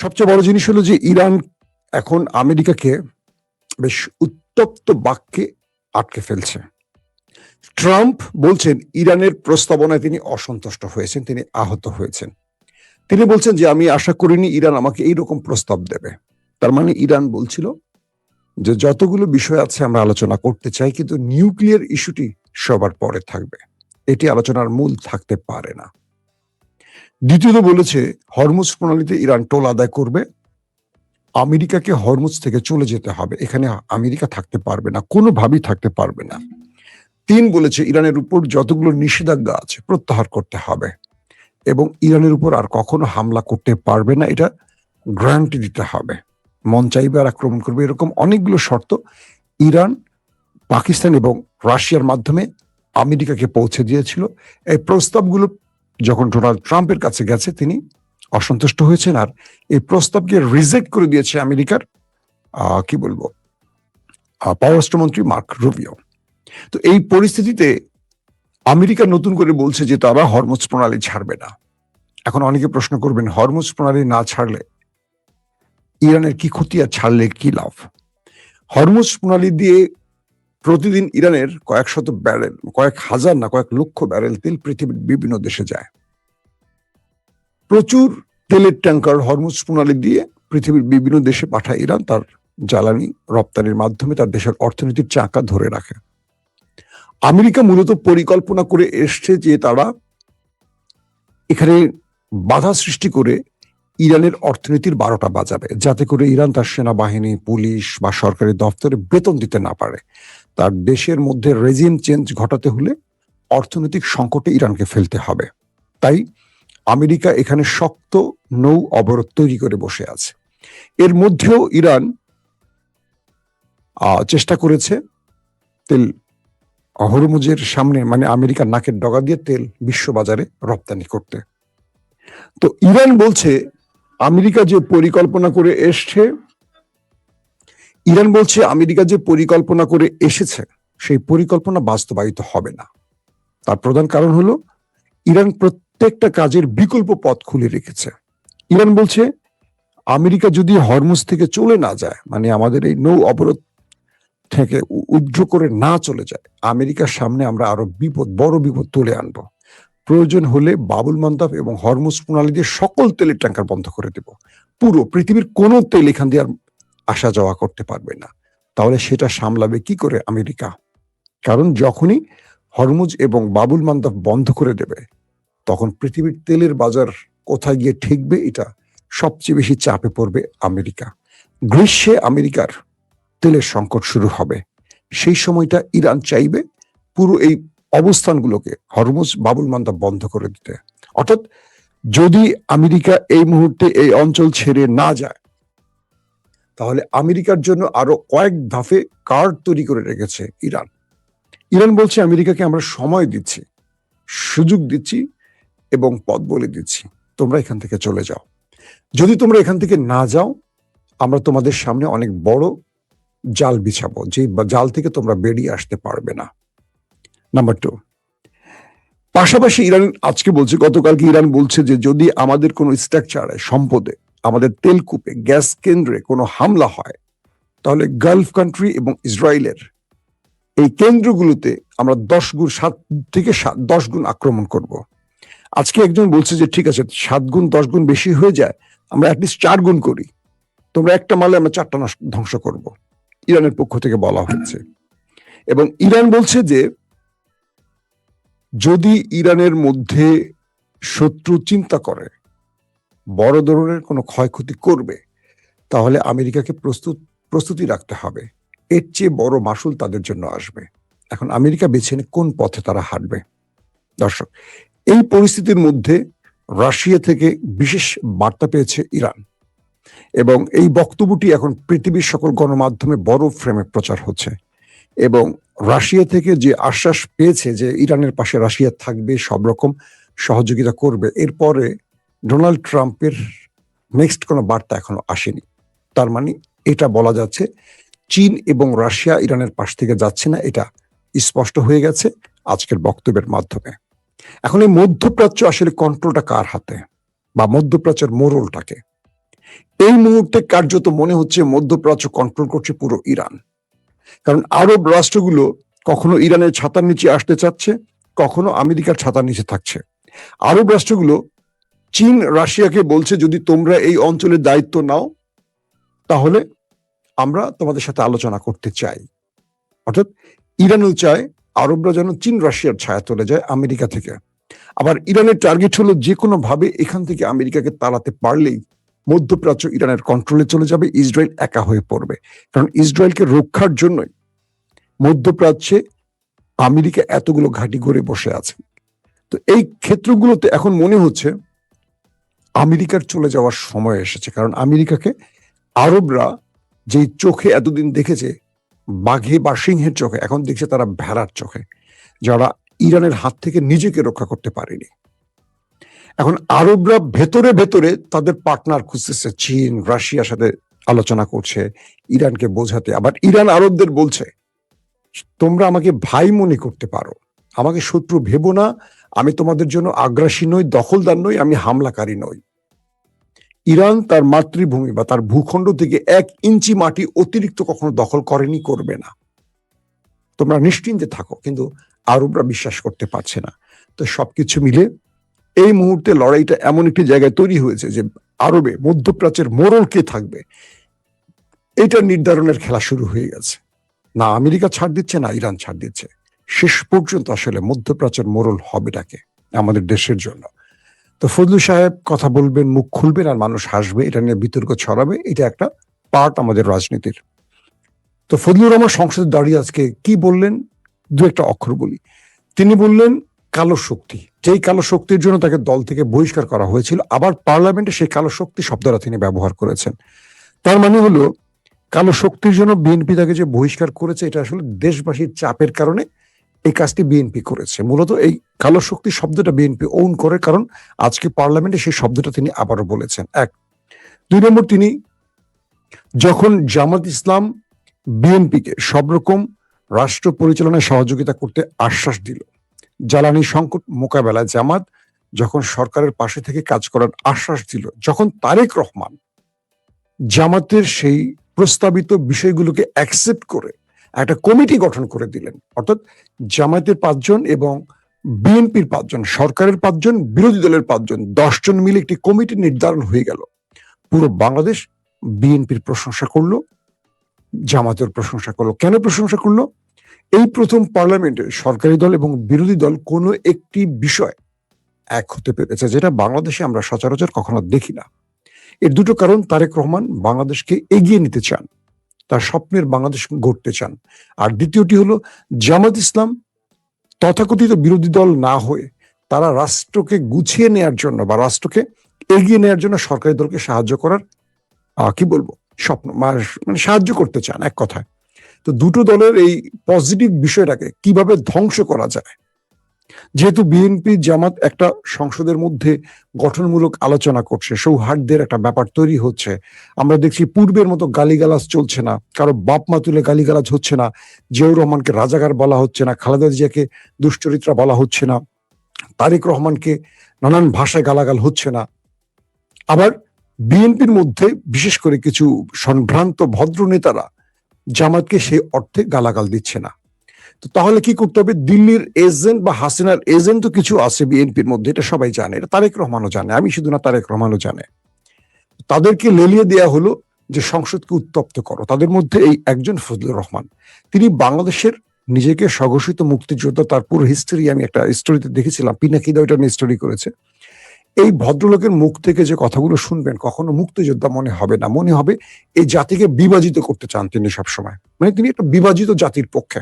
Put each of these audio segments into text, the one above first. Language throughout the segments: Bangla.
সবচেয়ে বড় জিনিস হলো যে ইরান এখন আমেরিকাকে বেশ উত্তপ্ত বাক্যে আটকে ফেলছে। ট্রাম্প বলছেন ইরানের প্রস্তাবনায় তিনি অসন্তুষ্ট হয়েছেন, তিনি আহত হয়েছেন। তিনি বলছেন যে আমি আশা করিনি ইরান আমাকে এইরকম প্রস্তাব দেবে। তার মানে ইরান বলছিল যে যতগুলো বিষয় আছে আমরা আলোচনা করতে চাই, কিন্তু নিউক্লিয়ার ইস্যুটি সবার পরে থাকবে, এটি আলোচনার মূল থাকতে পারে না। দ্বিতীয়ত বলেছে হরমুজ প্রণালীতে ইরান টোল আদায় করবে, আমেরিকাকে হরমুজ থেকে চলে যেতে হবে, এখানে আমেরিকা থাকতে পারবে না, কোনোভাবেই থাকতে পারবে না। তিন বলেছে ইরানের উপর যতগুলো নিষেধাজ্ঞা আছে প্রত্যাহার করতে হবে এবং ইরানের উপর আর কখনো হামলা করতে পারবে না, এটা গ্যারান্টি দিতে হবে। মন চাইবে আর আক্রমণ করবে, এরকম অনেকগুলো শর্ত ইরান, পাকিস্তান এবং রাশিয়ার মাধ্যমে আমেরিকাকে পৌঁছে দিয়েছিল। এই প্রস্তাবগুলো যখন ডোনাল্ড ট্রাম্পের কাছে গেছে তিনি অসন্তুষ্ট হয়েছেন, আর এই প্রস্তাবকে রিজেক্ট করে দিয়েছে আমেরিকার কি বলবো পররাষ্ট্রমন্ত্রী মার্ক রুবিও। তো এই পরিস্থিতিতে আমেরিকা নতুন করে বলছে যে তারা হরমুজ প্রণালী ছাড়বে না। এখন অনেকে প্রশ্ন করবেন হরমুজ প্রণালী না ছাড়লে ইরানের কি ক্ষতি, আর ছাড়লে কি লাভ? হরমুজ প্রণালী দিয়ে প্রতিদিন ইরানের কয়েক শত ব্যারেল, কয়েক হাজার না কয়েক লক্ষ ব্যারেল তেল পৃথিবীর বিভিন্ন দেশে যায়। প্রচুর তেলের ট্যাঙ্কার হরমুজ প্রণালী দিয়ে পৃথিবীর বিভিন্ন দেশে পাঠায় ইরান, তার জ্বালানি রপ্তানির মাধ্যমে তার দেশের অর্থনীতির চাকা ধরে রাখে। আমেরিকা মূলত পরিকল্পনা করে এসছে যে তারা এখানে বাধা সৃষ্টি করে ইরানের অর্থনীতির 12টা বাজাবে, যাতে করে ইরান তার সেনাবাহিনী, পুলিশ বা সরকারি দপ্তরে বেতন দিতে না পারে। তার দেশের মধ্যে রেজিম চেঞ্জ ঘটাতে হলে অর্থনৈতিক সংকটে ইরানকে ফেলতে হবে। তাই আমেরিকা এখানে শক্ত নৌ অবরোধ তৈরি করে বসে আছে। এর মধ্যেও ইরান চেষ্টা করেছে তেল হরমুজের সামনে, মানে আমেরিকার নাকের ডগা দিয়ে তেল বিশ্ববাজারে রপ্তানি করতে। তো ইরান বলছে আমেরিকা যে পরিকল্পনা করে এসছে, ইরান বলছে আমেরিকা যে পরিকল্পনা করে এসেছে সেই পরিকল্পনা বাস্তবায়িত হবে না। তার প্রধান কারণ হলো ইরান প্রত্যেকটা কাজের বিকল্প পথ খুলে রেখেছে। ইরান বলছে আমেরিকা যদি হরমুজ থেকে চলে না যায়, মানে আমাদের এই নৌ অবরোধ থেকে উদ্র করে না চলে যায়, আমেরিকার সামনে আমরা আরো বড় বিপদ তুলে আনবো। প্রয়োজন হলে বাবুল মান্দাব এবং হরমুজ প্রণালী দিয়ে সকল তেলের ট্যাঙ্কার বন্ধ করে দেব, পুরো পৃথিবীর কোনো তেল এখান দিয়ে আর আসা যাওয়া করতে পারবে না। তাহলে সেটা সামলাবে কি করে আমেরিকা? কারণ যখনই হরমুজ এবং বাবুল মান্দাব বন্ধ করে দেবে তখন পৃথিবীর তেলের বাজার কোথায় গিয়ে ঠেকবে, এটা সবচেয়ে বেশি চাপে পড়বে আমেরিকা। গ্রীষ্মে আমেরিকার তেলের সংকট শুরু হবে, সেই সময়টা ইরান চাইবে পুরো এই অবস্থানগুলোকে হরমুজ বাবুল মান্দাব বন্ধ করে দিতে। অর্থাৎ যদি আমেরিকা এই মুহূর্তে এই অঞ্চল ছেড়ে না যায় তাহলে আমেরিকার জন্য আরো কয়েক ধাপে কার্ড তৈরি করে রেখেছে ইরান। ইরান বলছে আমেরিকাকে আমরা সময় দিচ্ছি, সুযোগ দিচ্ছি এবং পথ বলে দিচ্ছি, তোমরা এখান থেকে চলে যাও। যদি তোমরা এখান থেকে না যাও আমরা তোমাদের সামনে অনেক বড় জাল বিছাবো, যে জাল থেকে তোমরা বেরিয়ে আসতে পারবে না। নাম্বার 2, পাশাপাশি ইরান আজকে বলছে, গতকালকে ইরান বলছে যে যদি আমাদের কোনো স্ট্রাকচারে, সম্পদে, আমাদের তেলকূপে, গ্যাস কেন্দ্রে কোনো হামলা হয় তাহলে গালফ কান্ট্রি এবং ইসরায়েলের এই কেন্দ্রগুলোতে আমরা 7 থেকে 10 গুণ আক্রমণ করব। আজকে একজন বলছে যে ঠিক আছে 7 গুণ 10 গুণ বেশি হয়ে যায়, আমরা অ্যাটলিস্ট 4 গুণ করি, তোমরা একটা মারলে আমরা 4টা ধ্বংস করব, ইরানের পক্ষ থেকে বলা হচ্ছে। এবং ইরান বলছে যে যদি ইরানের মধ্যে শত্রু চিন্তা করে বড় ধরনের কোনো ক্ষয়ক্ষতি করবে তাহলে আমেরিকাকে প্রস্তুতি রাখতে হবে, এর চেয়ে বড় মাসুল তাদের জন্য আসবে। এখন আমেরিকা বেছে নেয় কোন পথে তারা হাঁটবে। দর্শক, এই পরিস্থিতির মধ্যে রাশিয়া থেকে বিশেষ বার্তা পেয়েছে ইরান এবং এই বক্তব্যটি এখন পৃথিবীর সকল গণমাধ্যমে বড় ফ্রেমে প্রচার হচ্ছে। এবং রাশিয়া থেকে যে আশ্বাস পেয়েছে যে ইরানের পাশে রাশিয়া থাকবে, সব রকম সহযোগিতা করবে, এরপরে ডোনাল্ড ট্রাম্পের নেক্সট কোনো বার্তা এখনো আসেনি। তার মানে এটা বলা যাচ্ছে চীন এবং রাশিয়া ইরানের পাশ থেকে যাচ্ছে না, এটা স্পষ্ট হয়ে গেছে আজকের বক্তব্যের মাধ্যমে। এখন এই মধ্যপ্রাচ্য আসলে কন্ট্রোলটা কার হাতে, বা মধ্যপ্রাচ্যের মোড়লটাকে? এই মুহূর্তে কার্যত মনে হচ্ছে মধ্যপ্রাচ্য কন্ট্রোল করছে পুরো ইরান। কারণ আরব রাষ্ট্রগুলো কখনো ইরানের ছাতার নিচে আসতে চাচ্ছে, কখনো আমেরিকার ছাতার নিচে থাকছে। আরব রাষ্ট্রগুলো চীন রাশিয়াকে বলছে, যদি তোমরা এই অঞ্চলের দায়িত্ব নাও তাহলে আমরা তোমাদের সাথে আলোচনা করতে চাই। অর্থাৎ ইরানও চায় আরবরা যেন চীন রাশিয়ার ছায়া চলে যায় আমেরিকা থেকে। আবার ইরানের টার্গেট হলো যে কোনো ভাবে এখান থেকে আমেরিকাকে তাড়াতে পারলেই মধ্যপ্রাচ্য ইরানের কন্ট্রোলে চলে যাবে, ইসরায়েল একা হয়ে পড়বে। কারণ ইসরায়েলকে রক্ষার জন্যই মধ্যপ্রাচ্যে আমেরিকা এতগুলো ঘাঁটি গড়ে বসে আছে। তো এই ক্ষেত্রগুলোতে এখন মনে হচ্ছে আমেরিকার চলে যাওয়ার সময় এসেছে। কারণ আমেরিকাকে আরবরা যেই চোখে এতদিন দেখেছে বাঘে বা সিংহের চোখে, এখন দেখছে তারা ভেড়ার চোখে, যারা ইরানের হাত থেকে নিজেকে রক্ষা করতে পারেনি। এখন আরবরা ভেতরে ভেতরে তাদের পার্টনার খুঁজতেছে, চীন রাশিয়ার সাথে আলোচনা করছে ইরানকে বোঝাতে। আবার ইরান আরবদের বলছে, তোমরা আমাকে ভাই মনে করতে পারো, আমাকে শত্রু ভেবো না, আমি তোমাদের জন্য আগ্রাসী নই, দখলদার নই, আমি হামলাকারী নই। ইরান তার মাতৃভূমি বা তার ভূখণ্ড থেকে 1 ইঞ্চি মাটি অতিরিক্ত কখনো দখল করেনি, করবে না, তোমরা নিশ্চিন্তে থাকো। কিন্তু আরবরা বিশ্বাস করতে পারছে না। তো সবকিছু মিলে এই মুহূর্তে লড়াইটা এমন একটি জায়গায় তৈরি হয়েছে যে আরবে মধ্যপ্রাচ্যের মোড়ল কে থাকবে এটা নির্ধারণের খেলা শুরু হয়ে গেছে। না আমেরিকা ছাড় দিচ্ছে, না ইরান ছাড় দিচ্ছে। শেষ পর্যন্ত আসলে মধ্যপ্রাচ্যের মোড়ল হবেটাকে আমাদের দেশের জন্য। তো ফজলু সাহেব কথা বলবেন, মুখ খুলবেন, আর মানুষ হাসবে, এটা নিয়ে বিতর্ক ছড়াবে, এটা একটা পার্ট আমাদের রাজনীতির। তো ফজলুর রহমান সংসদে দাঁড়িয়ে আজকে কি বললেন, দু একটা অক্ষর বলি। তিনি বললেন কালো শক্তি, যেই কালো শক্তির জন্য তাকে দল থেকে বহিষ্কার করা হয়েছিল, আবার পার্লামেন্টে সেই কালো শক্তি শব্দটা তিনি ব্যবহার করেছেন। তার মানে হলো কালো শক্তির জন্য বিএনপি তাকে যে বহিষ্কার করেছে, এটা আসলে দেশবাসীর চাপের কারণে এই কাজটি বিএনপি করেছে। মূলত এই কালো শক্তি শব্দটা বিএনপি ওন করে, কারণ আজকে পার্লামেন্টে সেই শব্দটা তিনি আবারও বলেছেন। 1 2 নম্বর, তিনি যখন জামাত ইসলাম বিএনপিকে সব রকম রাষ্ট্র পরিচালনায় সহযোগিতা করতে আশ্বাস দিল, জ্বালানি সংকট মোকাবেলায় জামাত যখন সরকারের পাশে থেকে কাজ করার আশ্বাস দিল, যখন তারেক রহমান জামাতের সেই প্রস্তাবিত বিষয়গুলোকে অ্যাকসেপ্ট করে একটা কমিটি গঠন করে দিলেন, অর্থাৎ জামায়াতের 5 জন এবং বিএনপির 5 জন, সরকারের 5 জন, বিরোধী দলের 5 জন, 10 জন মিলে একটি কমিটি নির্ধারণ হয়ে গেল। পুরো বাংলাদেশ বিএনপির প্রশংসা করলো, জামাতের প্রশংসা করলো। কেন প্রশংসা করলো? এই প্রথম পার্লামেন্টে সরকারি দল এবং বিরোধী দল কোনো একটি বিষয় এক হতে পেরেছে, যেটা বাংলাদেশে আমরা সচরাচর কখনো দেখি না। এর দুটো কারণ, তারেক রহমান বাংলাদেশকে এগিয়ে নিতে চান, তার স্বপ্নের বাংলাদেশ গড়তে চান। আর দ্বিতীয়টি হলো জামাত ইসলাম তথাকথিত বিরোধী দল না হয়ে তারা রাষ্ট্রকে গুছিয়ে নেয়ার জন্য বা রাষ্ট্রকে এগিয়ে নেয়ার জন্য সরকারি দলকে সাহায্য করার কি বলবো স্বপ্ন, মানে সাহায্য করতে চান এক কথায়। তো দুটো দলের এই পজিটিভ বিষয়টাকে কিভাবে ধ্বংস করা যায়, যেহেতু বিএনপি জামাত একটা সংসদের মধ্যে গঠনমূলক আলোচনা করছে, সৌহার্দ্যের একটা ব্যাপার তৈরি হচ্ছে, আমরা দেখছি পূর্বের মতো গালিগালাজ চলছে না, কারো বাপ মা তুলে গালিগালাজ হচ্ছে না, জিয়াউর রহমানকে রাজাকার বলা হচ্ছে না, খালেদা জিয়াকে দুশ্চরিত্রা বলা হচ্ছে না, তারেক রহমানকে নানান ভাষায় গালাগাল হচ্ছে না। আবার বিএনপির মধ্যে বিশেষ করে কিছু সম্ভ্রান্ত ভদ্র নেতারা জামাতকে সেই অর্থে গালাগাল দিচ্ছে না। তো তাহলে কি করতে হবে? দিল্লির এজেন্ট বা হাসিনার এজেন্ট তো কিছু আছে বিএনপির মধ্যে, এটা সবাই জানে, এটা তারেক রহমানও জানে, আমি শুধু না, তারেক রহমানও জানে। তাদেরকে লেলিয়ে দেয়া হলো যে সংসদকে উত্তপ্ত করো। তাদের মধ্যে এই একজন ফজলুর রহমান, তিনি বাংলাদেশের নিজেকে স্বঘোষিত মুক্তিযোদ্ধা, তার পুরো হিস্টোরি আমি একটা স্টোরিতে দেখেছিলাম, পিনাকিদা ওইটা নিয়ে স্টোরি করেছে। এই ভদ্রলোকের মুখ থেকে যে কথাগুলো শুনবেন, কখনো মুক্তিযোদ্ধা মনে হবে না, মনে হবে এই জাতিকে বিভাজিত করতে চান তিনি সবসময়, মানে তিনি একটা বিভাজিত জাতির পক্ষে।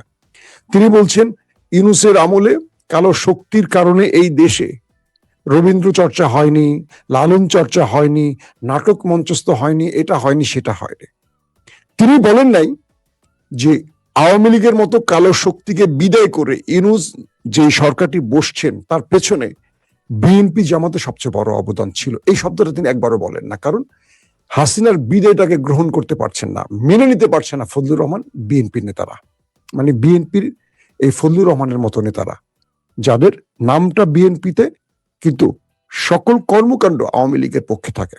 তিনি বলছেন ইউনূসের আমলে কালো শক্তির কারণে এই দেশে রবীন্দ্র চর্চা হয়নি, লালন চর্চা হয়নি, নাটক মঞ্চস্থ হয়নি, এটা হয়নি, সেটা হয়নি। তিনি বলেন নাই যে আওয়ামী লীগের মতো কালো শক্তিকে বিদায় করে ইউনূস যে সরকারটি বসছেন তার পেছনে বিএনপি জামাতের সবচেয়ে বড় অবদান ছিল। এই শব্দটা তিনি একবারও বলেন না, কারণ হাসিনার বিদায়টাকে গ্রহণ করতে পারছেন না, মেনে নিতে পারছেন না ফজলুর রহমান, বিএনপির নেতারা, মানে বিএনপির এই ফজলুর রহমানের মতো নেতারা, যাদের নামটা বিএনপিতে কিন্তু সকল কর্মকাণ্ড আওয়ামী লীগের পক্ষে থাকে।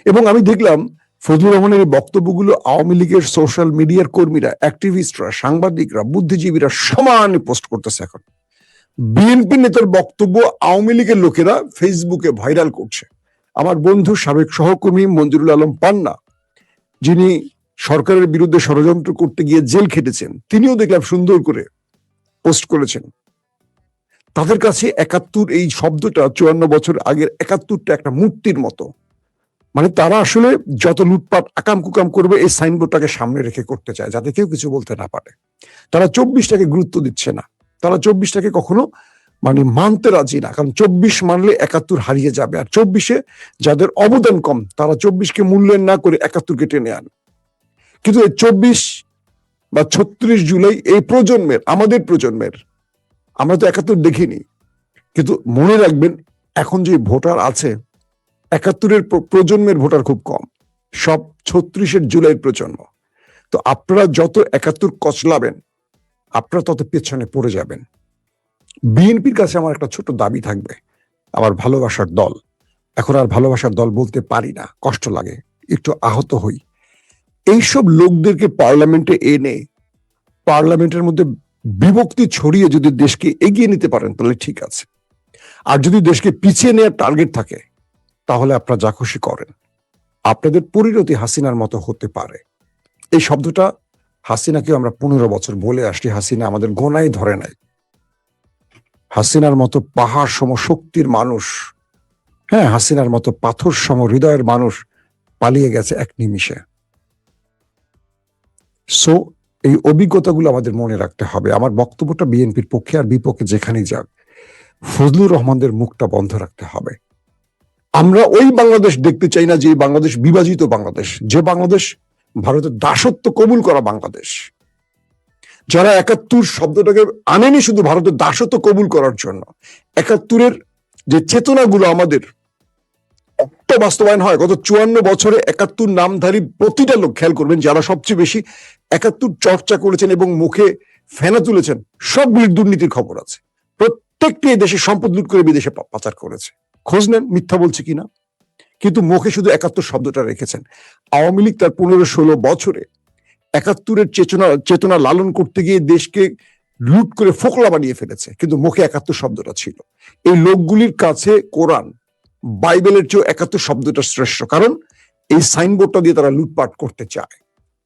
এবং আমি দেখলাম ফজলুর রহমানের এই বক্তব্যগুলো আওয়ামী লীগের সোশ্যাল মিডিয়ার কর্মীরা, অ্যাক্টিভিস্টরা, সাংবাদিকরা, বুদ্ধিজীবীরা সমানে পোস্ট করতেছে। এখন বিএনপি নেতার বক্তব্য আওয়ামী লীগের লোকেরা ফেসবুকে ভাইরাল করছে। আমার বন্ধু সাবেক সহকর্মী মঞ্জুরুল আলম পান্না, যিনি সরকারের বিরুদ্ধে ষড়যন্ত্র করতে গিয়ে জেল খেটেছেন, তিনিও দেখলাম সুন্দর করে পোস্ট করেছেন। তাদের কাছে ৭১ এই শব্দটা ৫৪ বছর আগের ৭১টা একটা মূর্তির মতো। মানে তারা আসলে যত লুটপাট আকাম কুকাম করবে এই সাইনবোর্ডটাকে সামনে রেখে করতে চায়, যাতে কেউ কিছু বলতে না পারে। তারা ২৪টাকে গুরুত্ব দিচ্ছে না, তারা ২৪টাকে কখনো মানে মানতে রাজি না, কারণ ২৪ মানলে ৭১ হারিয়ে যাবে। আর ২৪-এ যাদের অবদান কম তারা ২৪কে মূল্যায়ন না করে ৭১কে টেনে আনে। কিন্তু এই ২৪ বা ৩৬ জুলাই এই প্রজন্মের, আমাদের প্রজন্মের, আমরা তো ৭১ দেখিনি, কিন্তু মনে রাখবেন এখন যে ভোটার আছে ৭১-এর প্রজন্মের ভোটার খুব কম, সব ৩৬-এর জুলাইয়ের প্রজন্ম। তো আপনারা যত ৭১ কচলাবেন আপনারা তত পেছনে পড়ে যাবেন। বিএনপির কাছে আমার একটা ছোট দাবি থাকবে, আমার ভালোবাসার দল, এখন আর ভালোবাসার দল বলতে পারি না, কষ্ট লাগে, একটু আহত হই। এইসব লোকদেরকে পার্লামেন্টে এনে পার্লামেন্টের মধ্যে বিভক্তি ছড়িয়ে যদি দেশকে এগিয়ে নিতে পারেন তাহলে ঠিক আছে, আর যদি দেশকে পিছিয়ে নেওয়ার টার্গেট থাকে তাহলে আপনারা যা খুশি করেন। আপনাদের পরিণতি হাসিনার মতো হতে পারে। এই শব্দটা হাসিনাকে আমরা ১৫ বছর বলে আসছি, হাসিনা আমাদের গোনায় ধরে নাই। হাসিনার মতো পাহাড় সম শক্তির মানুষ, হ্যাঁ, হাসিনার মতো পাথর সম হৃদয়ের মানুষ পালিয়ে গেছে এক নিমিষে। সো এই অভিজ্ঞতাগুলো আমাদের মনে রাখতে হবে। আমার বক্তব্যটা বিএনপির পক্ষে আর বিপক্ষে যেখানেই যাক, ফজলুর রহমানদের মুখটা বন্ধ রাখতে হবে। আমরা ওই বাংলাদেশ দেখতে চাই না যে বাংলাদেশ বিভাজিত বাংলাদেশ, যে বাংলাদেশ ভারতের দাসত্ব কবুল করা বাংলাদেশ। যারা ৭১ শব্দটাকে আনেনি শুধু ভারতের দাসত্ব কবুল করার জন্য, ৭১-এর যে চেতনাগুলো আমাদের বাস্তবায়ন হয় গত ৫৪ বছরে ৭১ নামধারী প্রতিটা লোক, খেয়াল করবেন যারা সবচেয়ে বেশি ৭১ চর্চা করেছেন এবং মুখে ফেনা তুলেছেন, সবগুলির দুর্নীতির খবর আছে। প্রত্যেকটি দেশের সম্পদ লুট করে বিদেশে পাচার করেছে। খোঁজ নেন মিথ্যা বলছে কিনা, কিন্তু মুখে শুধু ৭১ শব্দটা রেখেছেন। আওয়ামী লীগ তার ১৫-১৬ বছরে ৭১-এর চেতনা লালন করতে গিয়ে দেশকে লুট করে ফোকলা বানিয়ে ফেলেছে, কিন্তু মুখে ৭১ শব্দটা ছিল। এই লোকগুলির কাছে কোরআন বাইবেলের চেয়ে ৭১ শব্দটা শ্রেষ্ঠ, কারণ এই সাইনবোর্ডটা দিয়ে তারা লুটপাট করতে চায়,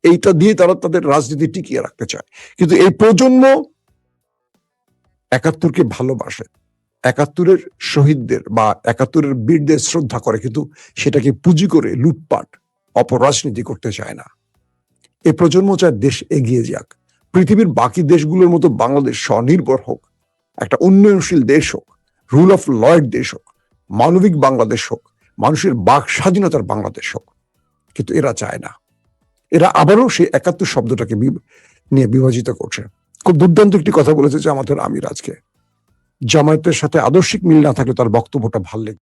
এইটা দিয়ে তারা তাদের রাজনীতি টিকিয়ে রাখতে চায়। কিন্তু এই প্রজন্ম ৭১-কে ভালোবাসে, ৭১-এর শহীদদের বা ৭১-এর বীরদের শ্রদ্ধা করে, কিন্তু সেটাকে পুঁজি করে লুটপাট অপরাজনীতি করতে চায় না। এই প্রজন্ম চায় দেশ এগিয়ে যাক, পৃথিবীর বাকি দেশগুলোর মতো বাংলাদেশ স্বনির্ভর হোক, একটা উন্নয়নশীল দেশ হোক, রুল অফ লয়ের দেশ হোক, মানবিক বাংলাদেশ হোক, মানুষের বাক স্বাধীনতার বাংলাদেশ হোক। কিন্তু এরা চায় না, এরা আবারও সেই ৭১ শব্দটাকে নিয়ে বিভাজিত করছে। খুব দুর্দান্ত একটি কথা বলেছে যে আমাদের আমির, আজকে জামায়াতের সাথে আদর্শিক মিল না থাকলে তার বক্তব্যটা ভাল লেগে